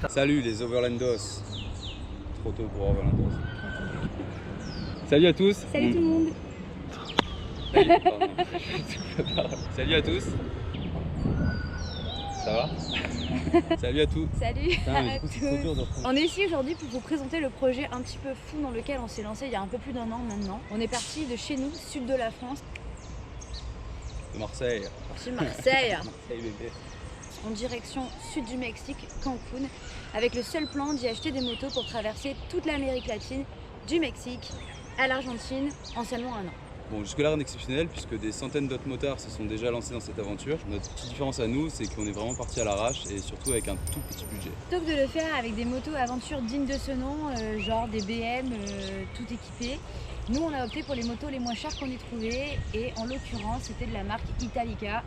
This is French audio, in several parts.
Salut les Overlandos. Trop tôt pour Overlandos. Salut à tous. Salut tout le monde. Salut à tous. Ça va? Salut à tous. Salut à tous. Trop dur de reprendre. On est ici aujourd'hui pour vous présenter le projet un petit peu fou dans lequel on s'est lancé il y a un peu plus d'1 an maintenant. On est parti de chez nous, sud de la France. De Marseille. Parti de Marseille. Marseille bébé. En direction sud du Mexique, Cancun, avec le seul plan d'y acheter des motos pour traverser toute l'Amérique latine, du Mexique à l'Argentine, en seulement 1 an. Bon, jusque-là rien d'exceptionnel puisque des centaines d'autres motards se sont déjà lancés dans cette aventure. Notre petite différence à nous, c'est qu'on est vraiment parti à l'arrache et surtout avec un tout petit budget. Plutôt que de le faire avec des motos aventures dignes de ce nom, genre des BM tout équipées, nous on a opté pour les motos les moins chères qu'on ait trouvées et en l'occurrence c'était de la marque Italica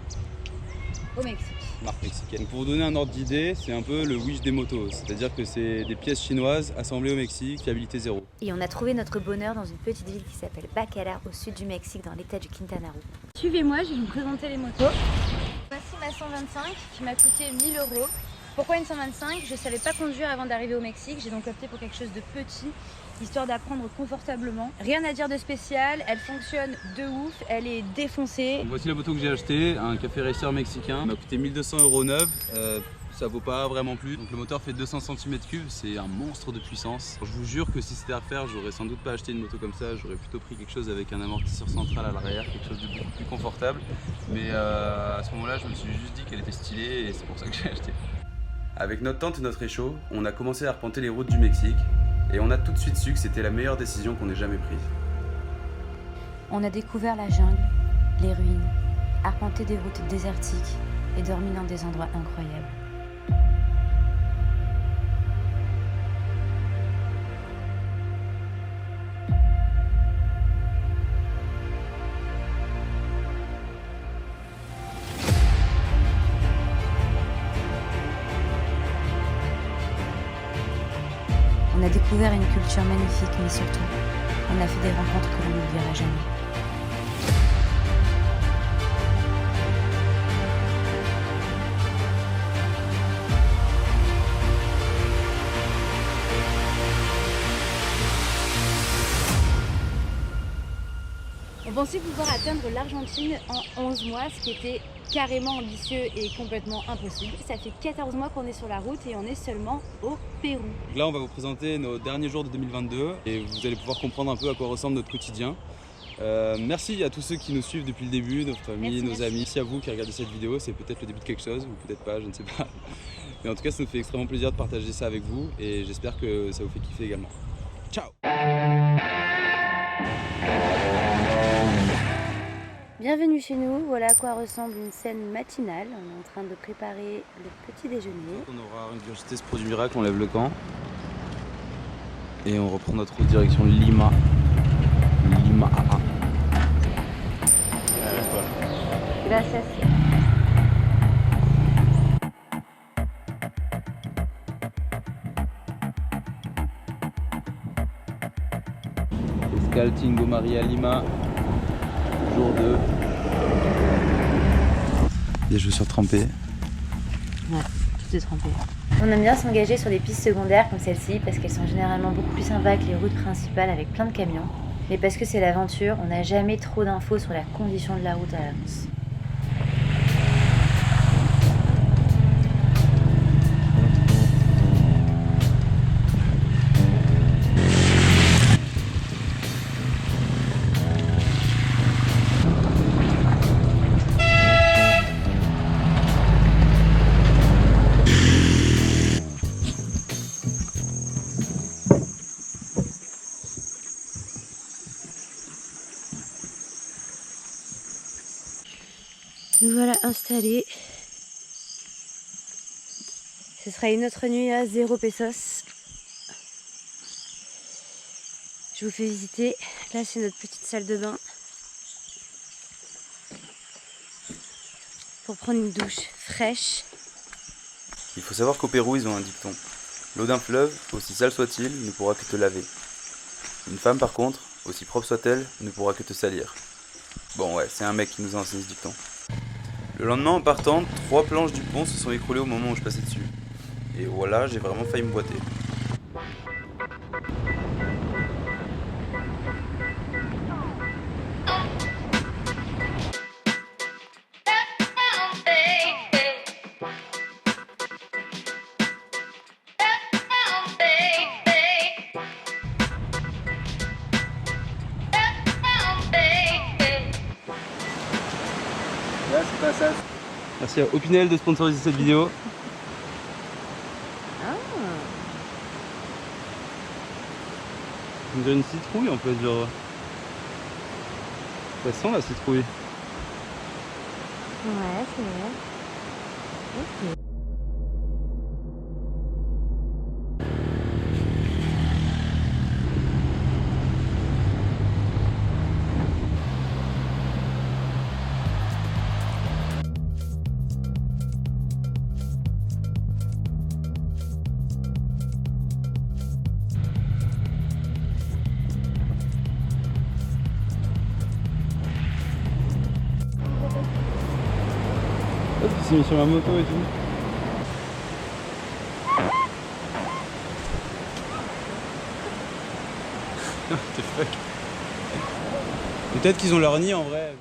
au Mexique. Marque mexicaine. Pour vous donner un ordre d'idée, c'est un peu le Wish des motos, c'est-à-dire que c'est des pièces chinoises assemblées au Mexique, fiabilité zéro. Et on a trouvé notre bonheur dans une petite ville qui s'appelle Bacalar au sud du Mexique dans l'état du Quintana Roo. Suivez-moi, je vais vous présenter les motos. Voici ma 125 qui m'a coûté 1 000 €. Pourquoi une 125? Je ne savais pas conduire avant d'arriver au Mexique, j'ai donc opté pour quelque chose de petit, histoire d'apprendre confortablement. Rien à dire de spécial, elle fonctionne de ouf, elle est défoncée. Donc voici la moto que j'ai achetée, un café racer mexicain. Il m'a coûté 1 200 € neuf, ça vaut pas vraiment plus. Donc le moteur fait 200 cm3, c'est un monstre de puissance. Je vous jure que si c'était à refaire, j'aurais sans doute pas acheté une moto comme ça, j'aurais plutôt pris quelque chose avec un amortisseur central à l'arrière, quelque chose de beaucoup plus confortable. Mais à ce moment-là, je me suis juste dit qu'elle était stylée et c'est pour ça que j'ai acheté. Avec notre tente et notre réchaud, on a commencé à arpenter les routes du Mexique et on a tout de suite su que c'était la meilleure décision qu'on ait jamais prise. On a découvert la jungle, les ruines, arpenté des routes désertiques et dormi dans des endroits incroyables. On a découvert une culture magnifique, mais surtout, on a fait des rencontres que l'on n'oubliera jamais. On pensait pouvoir atteindre l'Argentine en 11 mois, ce qui était carrément ambitieux et complètement impossible. Ça fait 14 mois qu'on est sur la route et on est seulement au Pérou. Donc là, on va vous présenter nos derniers jours de 2022 et vous allez pouvoir comprendre un peu à quoi ressemble notre quotidien. Merci à tous ceux qui nous suivent depuis le début, nos familles, nos amis. Merci à vous qui regardez cette vidéo, c'est peut-être le début de quelque chose ou peut-être pas, je ne sais pas. Mais en tout cas, ça nous fait extrêmement plaisir de partager ça avec vous et j'espère que ça vous fait kiffer également. Ciao! Bienvenue chez nous, voilà à quoi ressemble une scène matinale. On est en train de préparer le petit déjeuner. On aura ingurgité ce produit miracle, on lève le camp et on reprend notre route direction Lima. Lima. Gracias. Escale Tingo Maria Lima, jour 2. Des chaussures trempées. Ouais, tout est trempé. On aime bien s'engager sur des pistes secondaires comme celle-ci parce qu'elles sont généralement beaucoup plus sympas que les routes principales avec plein de camions. Mais parce que c'est l'aventure, on n'a jamais trop d'infos sur la condition de la route à l'avance. Nous voilà installés. Ce sera une autre nuit à 0 pesos. Je vous fais visiter. Là, c'est notre petite salle de bain. Pour prendre une douche fraîche. Il faut savoir qu'au Pérou, ils ont un dicton. L'eau d'un fleuve, aussi sale soit-il, ne pourra que te laver. Une femme, par contre, aussi propre soit-elle, ne pourra que te salir. Bon ouais, c'est un mec qui nous a enseigné ce dicton. Le lendemain en partant, 3 planches du pont se sont écroulées au moment où je passais dessus. Et voilà, j'ai vraiment failli me boiter. Là, c'est pas ça. Merci à Opinel de sponsoriser cette vidéo. On dirait une citrouille en fait, genre. Ça sent la citrouille. Ouais, c'est vrai. Ok. Hop, il s'est mis sur ma moto et tout. What the fuck. Peut-être qu'ils ont leur nid en vrai.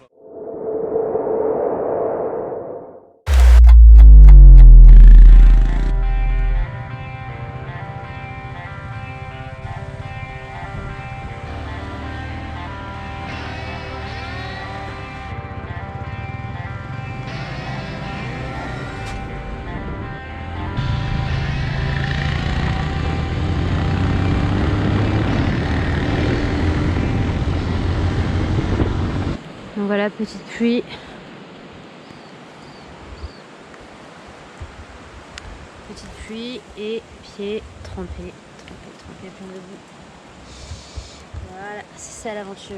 Donc voilà, petite pluie. Petite pluie et pieds trempés, plein de boue. Voilà, c'est ça l'aventure.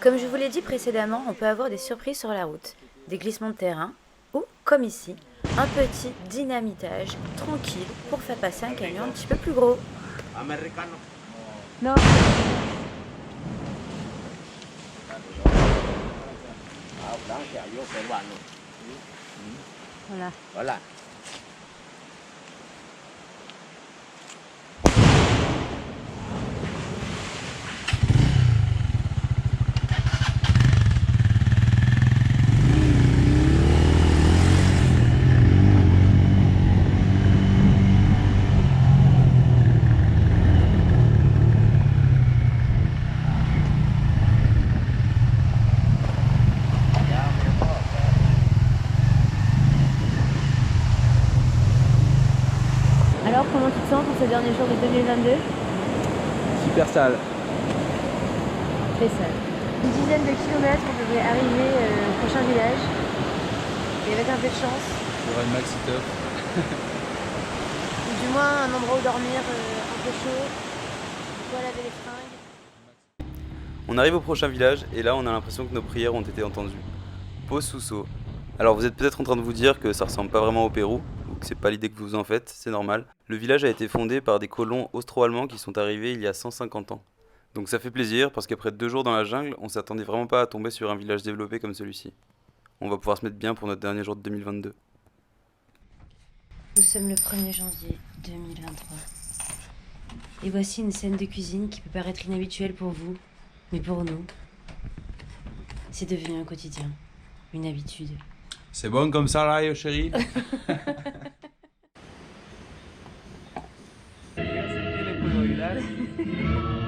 Comme je vous l'ai dit précédemment, on peut avoir des surprises sur la route, des glissements de terrain ou, comme ici, un petit dynamitage tranquille pour faire passer un camion un petit peu plus gros. Non. Voilà. Alors, comment tu te sens pour ce dernier jour de 2022? Super sale. Très sale. Une dizaine de kilomètres, on devrait arriver au prochain village. Et avec un peu de chance, Il y aura une maxi top. ou du moins un endroit où dormir un peu chaud, quoi laver les fringues. On arrive au prochain village et là on a l'impression que nos prières ont été entendues. Posuso. Alors vous êtes peut-être en train de vous dire que ça ressemble pas vraiment au Pérou, ou que c'est pas l'idée que vous en faites, c'est normal. Le village a été fondé par des colons austro-allemands qui sont arrivés il y a 150 ans. Donc ça fait plaisir parce qu'après 2 jours dans la jungle, on s'attendait vraiment pas à tomber sur un village développé comme celui-ci. On va pouvoir se mettre bien pour notre dernier jour de 2022. Nous sommes le 1er janvier 2023. Et voici une scène de cuisine qui peut paraître inhabituelle pour vous, mais pour nous, c'est devenu un quotidien, une habitude. C'est bon comme ça là, chérie?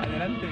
Adelante.